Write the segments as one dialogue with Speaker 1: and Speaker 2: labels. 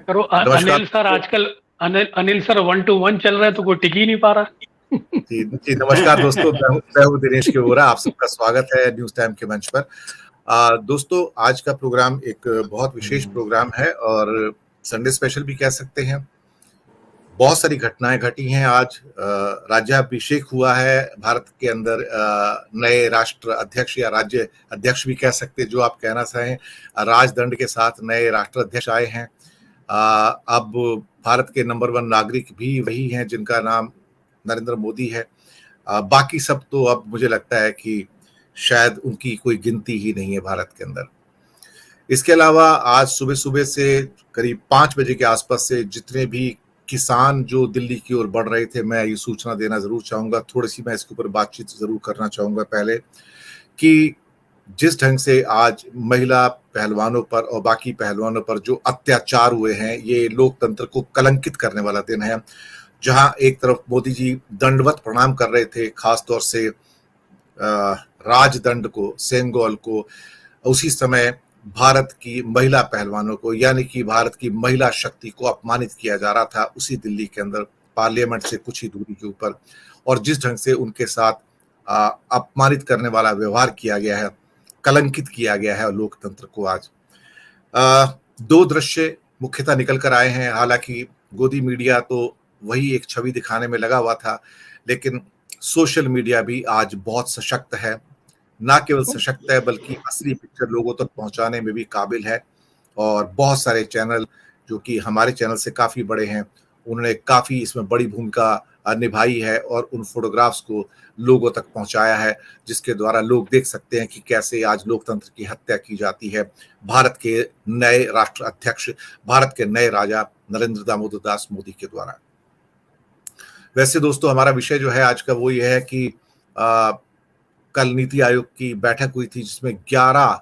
Speaker 1: करो
Speaker 2: नमस्कार
Speaker 1: अनिल सर, आजकल अनिल सर 1-1 चल रहा है तो कोई टिक ही नहीं पा रहा।
Speaker 2: जी जी, नमस्कार दोस्तों, मैं हूं दिनेश के वोरा। आप सबका स्वागत है न्यूज टाइम के मंच पर। दोस्तों, आज का प्रोग्राम एक बहुत विशेष प्रोग्राम है और संडे स्पेशल भी कह सकते हैं। बहुत सारी घटनाएं घटी हैं आज। राज्याभिषेक हुआ है भारत के अंदर, नए राष्ट्र अध्यक्ष या राज्य अध्यक्ष भी कह सकते हैं, जो आप कहना चाहें। राजदंड के साथ नए राष्ट्र अध्यक्ष आए हैं। अब भारत के नंबर 1 नागरिक भी वही हैं जिनका नाम नरेंद्र मोदी है। बाकी सब तो अब मुझे लगता है कि शायद उनकी कोई गिनती ही नहीं है भारत के अंदर। इसके अलावा आज सुबह सुबह से करीब 5 बजे के आसपास से जितने भी किसान जो दिल्ली की ओर बढ़ रहे थे, मैं ये सूचना देना जरूर चाहूंगा, थोड़ी सी मैं इसके ऊपर बातचीत जरूर करना चाहूंगा पहले, कि जिस ढंग से आज महिला पहलवानों पर और बाकी पहलवानों पर जो अत्याचार हुए हैं, ये लोकतंत्र को कलंकित करने वाला दिन है। जहां एक तरफ मोदी जी दंडवत प्रणाम कर रहे थे, खासतौर से राजदंड को, सेंगोल को, उसी समय भारत की महिला पहलवानों को, यानी कि भारत की महिला शक्ति को अपमानित किया जा रहा था उसी दिल्ली के अंदर, पार्लियामेंट से कुछ ही दूरी के ऊपर। और जिस ढंग से उनके साथ अपमानित करने वाला व्यवहार किया गया है, कलंकित किया गया है लोकतंत्र को आज। दो दृश्य मुख्यतः निकल कर आए हैं। हालांकि गोदी मीडिया तो वही एक छवि दिखाने में लगा हुआ था, लेकिन सोशल मीडिया भी आज बहुत सशक्त है। ना केवल सशक्त है बल्कि असली पिक्चर लोगों तक पहुंचाने में भी काबिल है। और बहुत सारे चैनल जो कि हमारे चैनल से काफी बड़े हैं, उन्होंने काफी इसमें बड़ी भूमिका निभाई है और उन फोटोग्राफ्स को लोगों तक पहुंचाया है, जिसके द्वारा लोग देख सकते हैं कि कैसे आज लोकतंत्र की हत्या की जाती है भारत के नए राष्ट्र अध्यक्ष, भारत के नए राजा नरेंद्र दामोदर दास मोदी के द्वारा। वैसे दोस्तों, हमारा विषय जो है आज का वो ये है कि कल नीति आयोग की बैठक हुई थी, जिसमें 11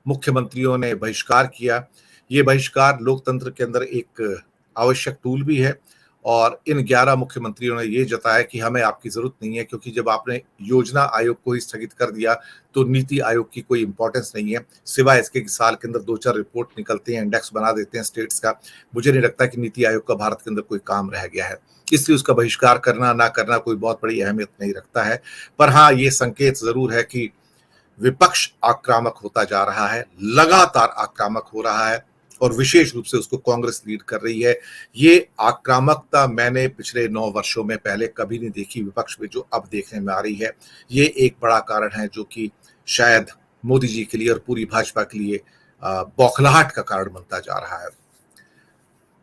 Speaker 2: मुख्यमंत्रियों ने बहिष्कार किया। ये बहिष्कार लोकतंत्र के अंदर एक आवश्यक टूल भी है और इन 11 मुख्यमंत्रियों ने ये जताया कि हमें आपकी जरूरत नहीं है, क्योंकि जब आपने योजना आयोग को ही स्थगित कर दिया तो नीति आयोग की कोई इंपॉर्टेंस नहीं है, सिवाय इसके कि साल के अंदर 2-4 रिपोर्ट निकलते हैं, इंडेक्स बना देते हैं स्टेट्स का। मुझे नहीं लगता कि नीति आयोग का भारत के अंदर कोई काम रह गया है, इसलिए उसका बहिष्कार करना ना करना कोई बहुत बड़ी अहमियत नहीं रखता है। पर हाँ, ये संकेत जरूर है कि विपक्ष आक्रामक होता जा रहा है, लगातार आक्रामक हो रहा है और विशेष रूप से उसको कांग्रेस लीड कर रही है। ये आक्रामकता मैंने पिछले 9 वर्षों में पहले कभी नहीं देखी विपक्ष में, जो अब देखने में आ रही है। ये एक बड़ा कारण है जो कि शायद मोदी जी के लिए और पूरी भाजपा के लिए बौखलाहट का कारण बनता जा रहा है।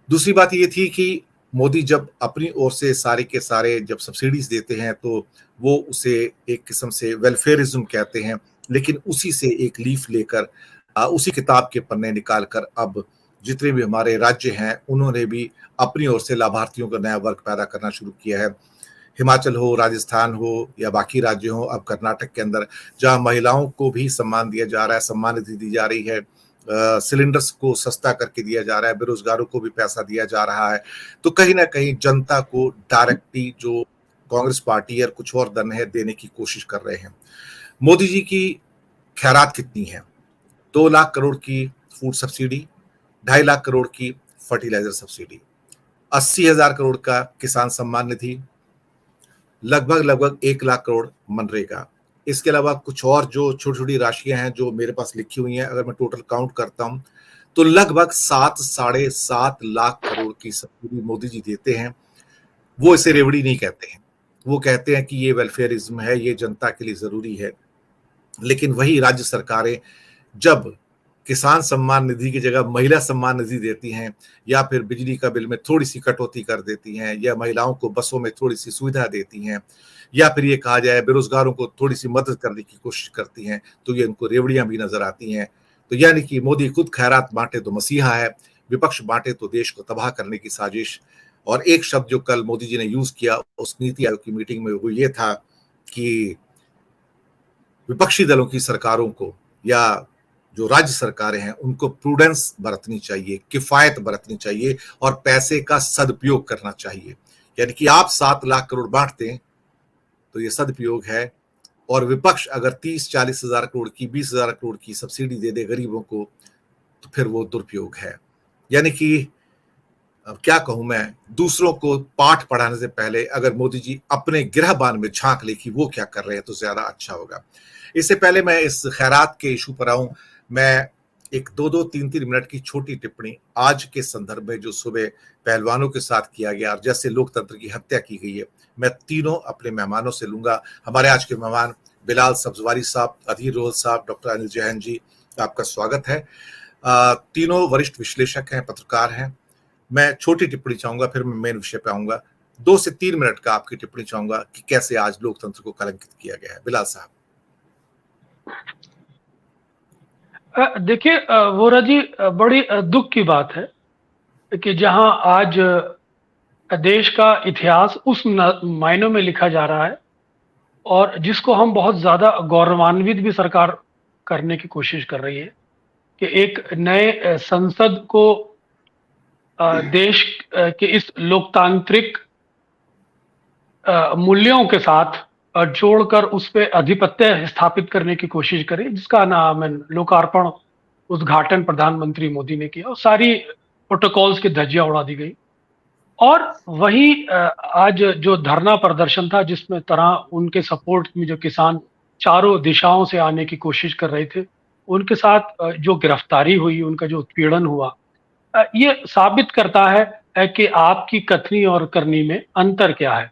Speaker 2: दूसरी बात ये थी कि मोदी जब अपनी ओर से सारे के सारे जब सब्सिडीज देते हैं तो वो उसे एक किस्म से वेलफेयरिज्म कहते हैं, लेकिन उसी से एक लीफ लेकर उसी किताब के पन्ने निकालकर अब जितने भी हमारे राज्य हैं उन्होंने भी अपनी ओर से लाभार्थियों का नया वर्ग पैदा करना शुरू किया है। हिमाचल हो, राजस्थान हो या बाकी राज्य हो, अब कर्नाटक के अंदर जहां महिलाओं को भी सम्मान दिया जा रहा है, सम्मान निधि दी जा रही है, सिलेंडर्स को सस्ता करके दिया जा रहा है, बेरोजगारों को भी पैसा दिया जा रहा है। तो कहीं ना कहीं जनता को डायरेक्टली जो कांग्रेस पार्टी और कुछ और दल है देने की कोशिश कर रहे हैं। मोदी जी की खैरात कितनी है? 2 लाख करोड़ की फूड सब्सिडी, 2.5 लाख करोड़ की फर्टिलाइजर सब्सिडी, 80,000 करोड़ का किसान सम्मान निधि, लगभग 1 लाख करोड़ मनरेगा। इसके अलावा कुछ और जो छोटी छोटी राशियां हैं जो मेरे पास लिखी हुई हैं, अगर मैं टोटल काउंट करता हूं तो लगभग 7-7.5 लाख करोड़ की सब्सिडी मोदी जी देते हैं। वो इसे रेवड़ी नहीं कहते हैं, वो कहते हैं कि ये वेलफेयरिज्म है, ये जनता के लिए जरूरी है। लेकिन वही राज्य सरकारें जब किसान सम्मान निधि की जगह महिला सम्मान निधि देती हैं, या फिर बिजली का बिल में थोड़ी सी कटौती कर देती हैं, या महिलाओं को बसों में थोड़ी सी सुविधा देती हैं, या फिर ये कहा जाए बेरोजगारों को थोड़ी सी मदद करने की कोशिश करती हैं, तो ये उनको रेवड़ियां भी नजर आती हैं। तो यानी कि मोदी खुद खैरात बांटे तो मसीहा है, विपक्ष बांटे तो देश को तबाह करने की साजिश। और एक शब्द जो कल मोदी जी ने यूज किया उस नीति आयोग की मीटिंग में, वो ये था कि विपक्षी दलों की सरकारों को या जो राज्य सरकारें हैं उनको प्रूडेंस बरतनी चाहिए, किफायत बरतनी चाहिए और पैसे का सदुपयोग करना चाहिए। यानी कि आप 7 लाख करोड़ बांटते हैं तो ये सदुपयोग है, और विपक्ष अगर 30-40 हजार करोड़ की, 20 हजार करोड़ की सब्सिडी दे दे गरीबों को तो फिर वो दुरुपयोग है। यानी कि अब क्या कहूं मैं, दूसरों को पाठ पढ़ाने से पहले अगर मोदी जी अपने गृहबान में झांक ले कि वो क्या कर रहे हैं तो ज्यादा अच्छा होगा। इससे पहले मैं इस खैरात के इशू पर आऊं, मैं एक 2-2 3-3 मिनट की छोटी टिप्पणी आज के संदर्भ में जो सुबह पहलवानों के साथ किया गया और जैसे लोकतंत्र की हत्या की गई है, मैं तीनों अपने मेहमानों से लूंगा। हमारे आज के मेहमान बिलाल सब्जवारी साहब, अधीर रोहल साहब, डॉक्टर अनिल जैन जी, आपका स्वागत है। तीनों वरिष्ठ विश्लेषक हैं, पत्रकार हैं। मैं छोटी टिप्पणी चाहूंगा, फिर मैं मेन विषय पे आऊंगा। 2 से 3 मिनट का आपकी टिप्पणी चाहूंगा कि कैसे आज लोकतंत्र को कलंकित किया गया है। बिलाल साहब।
Speaker 1: देखिए वोरा जी, बड़ी दुख की बात है कि जहां आज देश का इतिहास उस मायनों में लिखा जा रहा है और जिसको हम बहुत ज्यादा गौरवान्वित भी सरकार करने की कोशिश कर रही है कि एक नए संसद को देश के इस लोकतांत्रिक मूल्यों के साथ जोड़कर उस पर आधिपत्य स्थापित करने की कोशिश करी, जिसका नाम लोकार्पण उद्घाटन प्रधानमंत्री मोदी ने किया और सारी प्रोटोकॉल्स की धज्जियां उड़ा दी गई। और वही आज जो धरना प्रदर्शन था जिसमें तरह उनके सपोर्ट में जो किसान चारों दिशाओं से आने की कोशिश कर रहे थे, उनके साथ जो गिरफ्तारी हुई, उनका जो उत्पीड़न हुआ, ये साबित करता है कि आपकी कथनी और करनी में अंतर क्या है।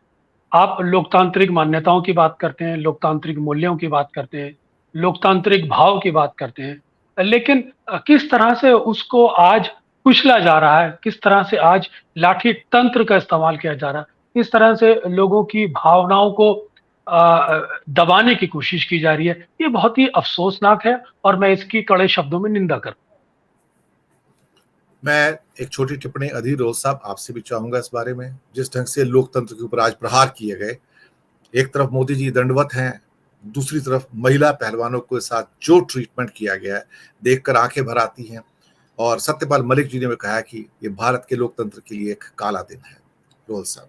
Speaker 1: आप लोकतांत्रिक मान्यताओं की बात करते हैं, लोकतांत्रिक मूल्यों की बात करते हैं, लोकतांत्रिक भाव की बात करते हैं, लेकिन किस तरह से उसको आज कुचला जा रहा है, किस तरह से आज लाठी तंत्र का इस्तेमाल किया जा रहा है, किस तरह से लोगों की भावनाओं को दबाने की कोशिश की जा रही है, ये बहुत ही अफसोसनाक है और मैं इसकी कड़े शब्दों में निंदा करता हूं।
Speaker 2: मैं एक छोटी टिप्पणी अधीर रोहल साहब आपसे भी चाहूंगा इस बारे में। जिस ढंग से लोकतंत्र के ऊपर आज प्रहार किए गए, एक तरफ मोदी जी दंडवत हैं, दूसरी तरफ महिला पहलवानों के साथ जो ट्रीटमेंट किया गया है, देखकर आंखें भर आती हैं। और सत्यपाल मलिक जी ने भी कहा कि ये भारत के लोकतंत्र के लिए एक काला दिन है। रोहल साहब।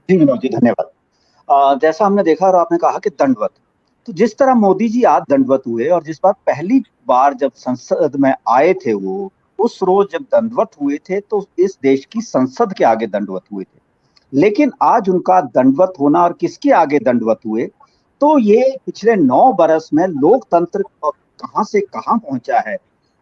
Speaker 3: जी विनोद जी, धन्यवाद। जैसा हमने देखा और आपने कहा कि दंडवत, तो जिस तरह मोदी जी आज दंडवत हुए और जिस बार पहली बार जब संसद में आए थे, वो उस रोज जब दंडवत हुए थे तो इस देश की संसद के आगे दंडवत हुए थे। लेकिन आज उनका दंडवत होना और किसके आगे दंडवत हुए, तो ये पिछले 9 बरस में लोकतंत्र कहां से कहां पहुंचा है।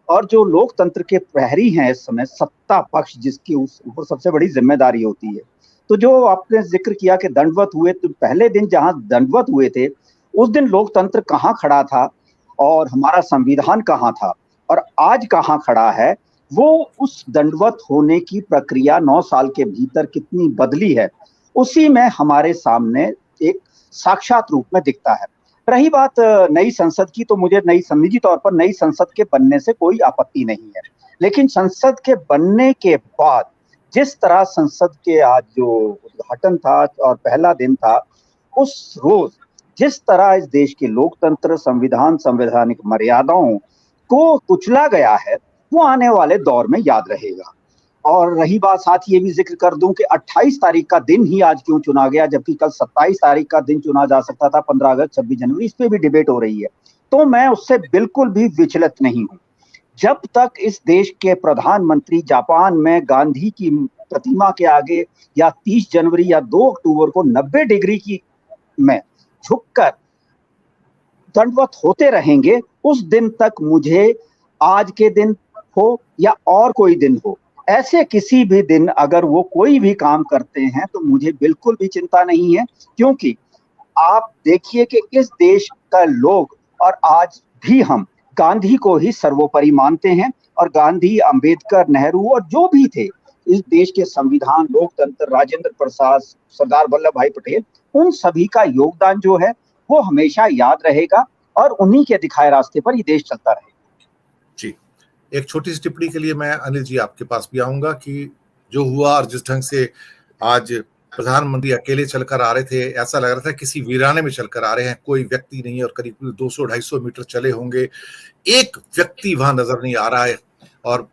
Speaker 3: और जो लोकतंत्र के प्रहरी हैं इस समय, सत्ता पक्ष जिसकी उस ऊपर सबसे बड़ी जिम्मेदारी होती है, तो जो आपने जिक्र किया कि दंडवत हुए, तो पहले दिन जहां दंडवत हुए थे उस दिन लोकतंत्र कहाँ खड़ा था और हमारा संविधान कहाँ था और आज कहाँ खड़ा है, वो उस दंडवत होने की प्रक्रिया 9 साल के भीतर कितनी बदली है, उसी में हमारे सामने एक साक्षात रूप में दिखता है। रही बात नई संसद की, तो मुझे निजी तौर पर नई संसद के बनने से कोई आपत्ति नहीं है, लेकिन संसद के बनने के बाद जिस तरह संसद के आज जो उद्घाटन था और पहला दिन था, उस रोज जिस तरह इस देश के लोकतंत्र, संविधान, संवैधानिक मर्यादाओं को कुचला गया है, वो आने वाले दौर में याद रहेगा। और रही बात, साथ ये भी जिक्र कर दूं कि 28 तारीख का दिन ही आज क्यों चुना गया, जबकि कल 27 तारीख का दिन चुना जा सकता था, 15 अगस्त, 26 जनवरी, इस पे भी डिबेट हो रही है। तो मैं उससे बिल्कुल भी विचलित नहीं हूं। जब तक इस देश के प्रधानमंत्री जापान में गांधी की प्रतिमा के आगे या 30 जनवरी या 2 अक्टूबर को 90 डिग्री की में झुककर दंडवत होते रहेंगे, उस दिन तक मुझे आज के दिन हो या और कोई दिन हो, ऐसे किसी भी दिन अगर वो कोई भी काम करते हैं तो मुझे बिल्कुल भी चिंता नहीं है। क्योंकि आप देखिए कि इस देश का लोग और आज भी हम गांधी को ही सर्वोपरि मानते हैं और गांधी, अंबेडकर, नेहरू और जो भी थे इस देश के संविधान, लोकतंत्र, राजेंद्र प्रसाद, सरदार वल्लभ भाई पटेल, उन सभी का योगदान जो है वो हमेशा याद रहेगा और उन्हीं के दिखाए रास्ते पर ये देश चलता रहेगा।
Speaker 2: जी, एक छोटी सी टिप्पणी के लिए मैं अनिल जी आपके पास भी आऊंगा कि जो हुआ और जिस ढंग से आज प्रधानमंत्री अकेले चलकर आ रहे थे, ऐसा लग रहा था किसी वीराने में चलकर आ रहे हैं, कोई व्यक्ति नहीं है और करीब 200-250 मीटर चले होंगे, एक व्यक्ति वहां नजर नहीं आ रहा है। और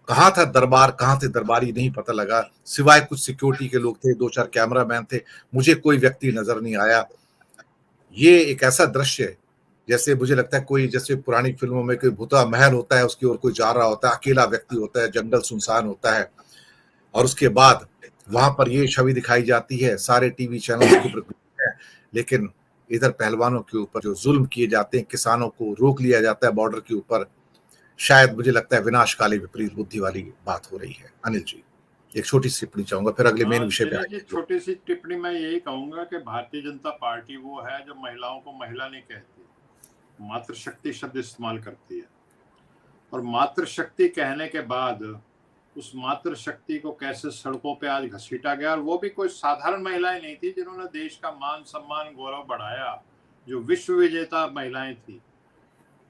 Speaker 2: कहाँ था दरबार, कहाँ थे दरबारी, नहीं पता लगा, सिवाय कुछ सिक्योरिटी के लोग थे, 2-4 कैमरामैन थे, मुझे कोई व्यक्ति नजर नहीं आया। ये एक ऐसा दृश्य है जैसे मुझे लगता है कोई, जैसे पुरानी फिल्मों में कोई भूता महल होता है, उसकी ओर कोई जा रहा होता है, अकेला व्यक्ति होता है, जंगल सुनसान होता है। और उसके बाद वहां पर ये छवि दिखाई जाती है, सारे टीवी चैनल के ऊपर है, लेकिन इधर पहलवानों के ऊपर जो जुल्म किए जाते हैं, किसानों को रोक लिया जाता है बॉर्डर के ऊपर, शायद मुझे लगता है विनाशकाली विपरीत बुद्धि वाली बात हो रही है। अनिल जी, एक छोटी सी टिप्पणी चाहूंगा, फिर अगले मेन विषय पे आएंगे।
Speaker 4: छोटी सी टिप्पणी मैं यही कहूंगा कि भारतीय जनता पार्टी वो है जो महिलाओं को महिला नहीं कहती, मातृशक्ति शब्द इस्तेमाल करती है। और मातृशक्ति कहने के बाद उस मातृशक्ति को कैसे सड़कों पे आज घसीटा गया, और वो भी कोई साधारण महिलाएं नहीं थी जिन्होंने देश का मान सम्मान गौरव बढ़ाया, जो विश्व विजेता महिलाएं थी,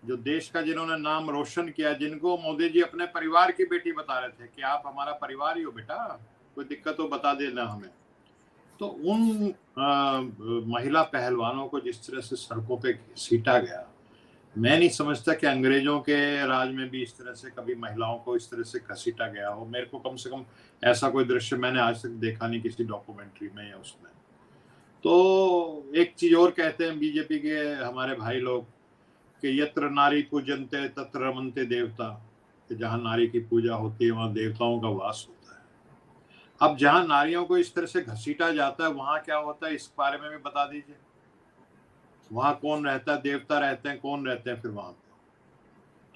Speaker 4: जो देश का जिन्होंने नाम रोशन किया, जिनको मोदी जी अपने परिवार की बेटी बता रहे थे कि आप हमारा परिवार ही हो बेटा, कोई दिक्कत हो बता देना हमें। तो उन महिला पहलवानों को जिस तरह से सड़कों पे घसीटा गया, मैं नहीं समझता कि अंग्रेजों के राज में भी इस तरह से कभी महिलाओं को इस तरह से घसीटा गया हो। मेरे को कम से कम ऐसा कोई दृश्य मैंने आज तक देखा नहीं किसी डॉक्यूमेंट्री में या उसमें। तो एक चीज और कहते हैं बीजेपी के हमारे भाई लोग कि यत्र नारी पूजनते तत्र रमन्ते देवता, कि जहां नारी की पूजा होती है वहां देवताओं का वास होता है। अब जहां नारियों को इस तरह से घसीटा जाता है वहां क्या होता है, इस बारे में भी बता दीजिए। वहां कौन रहता है, देवता रहते हैं, कौन रहते हैं फिर वहां पे?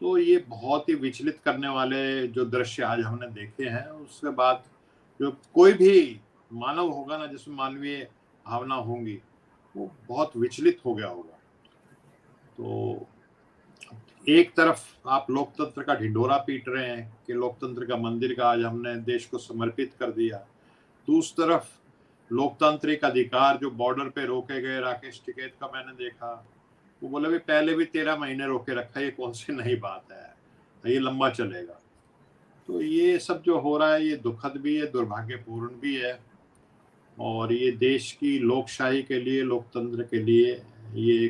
Speaker 4: तो ये बहुत ही विचलित करने वाले जो दृश्य आज हमने देखे हैं, उसके बाद जो कोई भी मानव होगा ना, जिसमें मानवीय भावना होंगी, वो बहुत विचलित हो गया होगा। तो एक तरफ आप लोकतंत्र का ढिंढोरा पीट रहे हैं कि लोकतंत्र का मंदिर का आज हमने देश को समर्पित कर दिया, दूसरी तरफ लोकतांत्रिक अधिकार जो बॉर्डर पे रोके गए, राकेश टिकैत का मैंने देखा, वो बोले भी पहले भी 13 महीने रोके रखा है, ये कौन सी नई बात है, ये लंबा चलेगा। तो ये सब जो हो रहा है ये दुखद भी है, दुर्भाग्यपूर्ण भी है, और ये देश की लोकशाही के लिए, लोकतंत्र के लिए ये